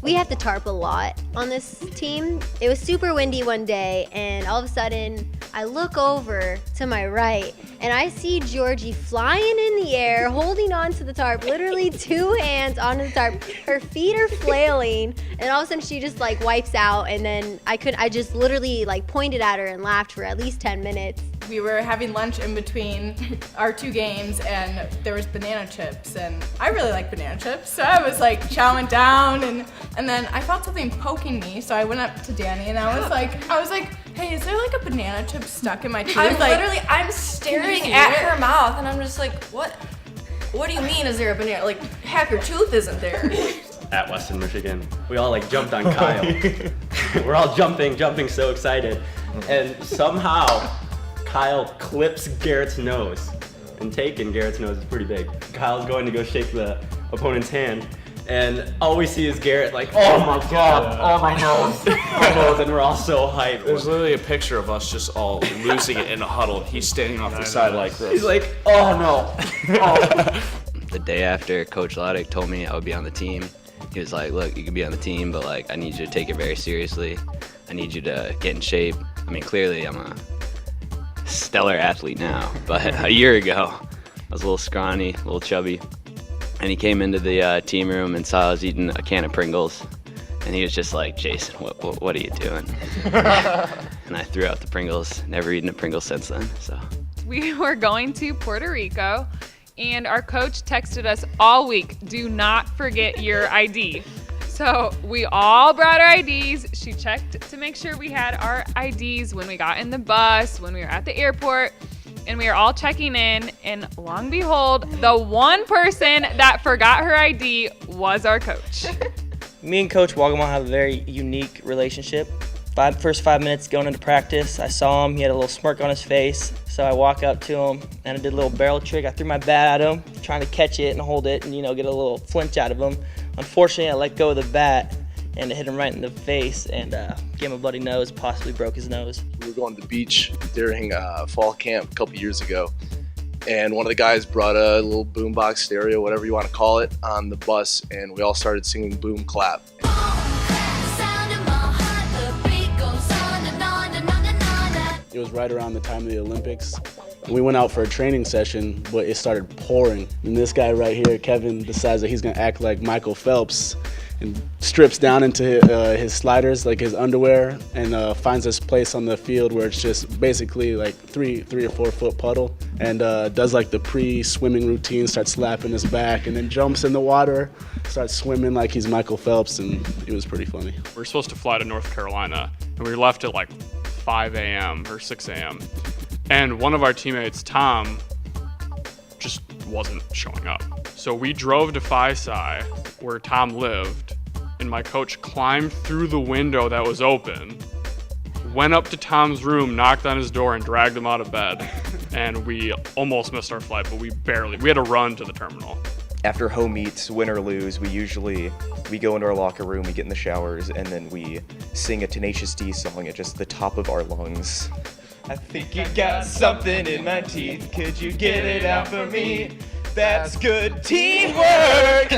We have to tarp a lot on this team. It was super windy one day, and all of a sudden, I look over to my right, and I see Georgie flying in the air, holding onto the tarp, literally 2 hands onto the tarp. Her feet are flailing, and all of a sudden she just like wipes out, and then I just literally like pointed at her and laughed for at least 10 minutes. We were having lunch in between our 2 games, and there was banana chips, and I really like banana chips, so I was like chowing down, and then I felt something poking me, so I went up to Danny, and I was like, hey, is there like a banana chip stuck in my tooth? I'm staring at her mouth, and I'm just like, what do you mean, is there a banana? Like, half your tooth isn't there. At Western Michigan, we all like jumped on Kyle. We're all jumping so excited, and somehow Kyle clips Garrett's nose, and taking Garrett's nose is pretty big. Kyle's going to go shake the opponent's hand, and all we see is Garrett like, oh my god, oh my nose, and we're all so hyped. There's literally a picture of us just all losing it in a huddle. He's standing off the side like this. He's like, oh no. Oh. The day after Coach Loddick told me I would be on the team, he was like, look, you can be on the team, but like I need you to take it very seriously. I need you to get in shape. I mean, clearly I'm a stellar athlete now, but a year ago I was a little scrawny, a little chubby, and he came into the team room and saw I was eating a can of Pringles, and he was just like, Jason, what are you doing? And I threw out the Pringles. Never eaten a Pringle since then. So we were going to Puerto Rico, and our coach texted us all week, do not forget your ID. So we all brought our IDs. She checked to make sure we had our IDs when we got in the bus, when we were at the airport, and we were all checking in, and lo and behold, the one person that forgot her ID was our coach. Me and Coach Wagamon have a very unique relationship. First 5 minutes going into practice, I saw him, he had a little smirk on his face, so I walk up to him and I did a little barrel trick. I threw my bat at him, trying to catch it and hold it and, get a little flinch out of him. Unfortunately, I let go of the bat and it hit him right in the face and gave him a bloody nose, possibly broke his nose. We were going to the beach during fall camp a couple years ago, and one of the guys brought a little boombox stereo, whatever you want to call it, on the bus, and we all started singing Boom Clap. It was right around the time of the Olympics. We went out for a training session, but it started pouring. And this guy right here, Kevin, decides that he's gonna act like Michael Phelps and strips down into his sliders, like his underwear, and finds this place on the field where it's just basically like three or 4 foot puddle, and does like the pre-swimming routine, starts slapping his back, and then jumps in the water, starts swimming like he's Michael Phelps, and it was pretty funny. We were supposed to fly to North Carolina, and we left at like 5 a.m. or 6 a.m. And one of our teammates, Tom, just wasn't showing up. So we drove to Phi-Sci, where Tom lived, and my coach climbed through the window that was open, went up to Tom's room, knocked on his door, and dragged him out of bed. And we almost missed our flight, but we had to run to the terminal. After home meets, win or lose, we go into our locker room, we get in the showers, and then we sing a Tenacious D song at just the top of our lungs. I think you got something in my teeth, could you get it out for me? That's good teamwork!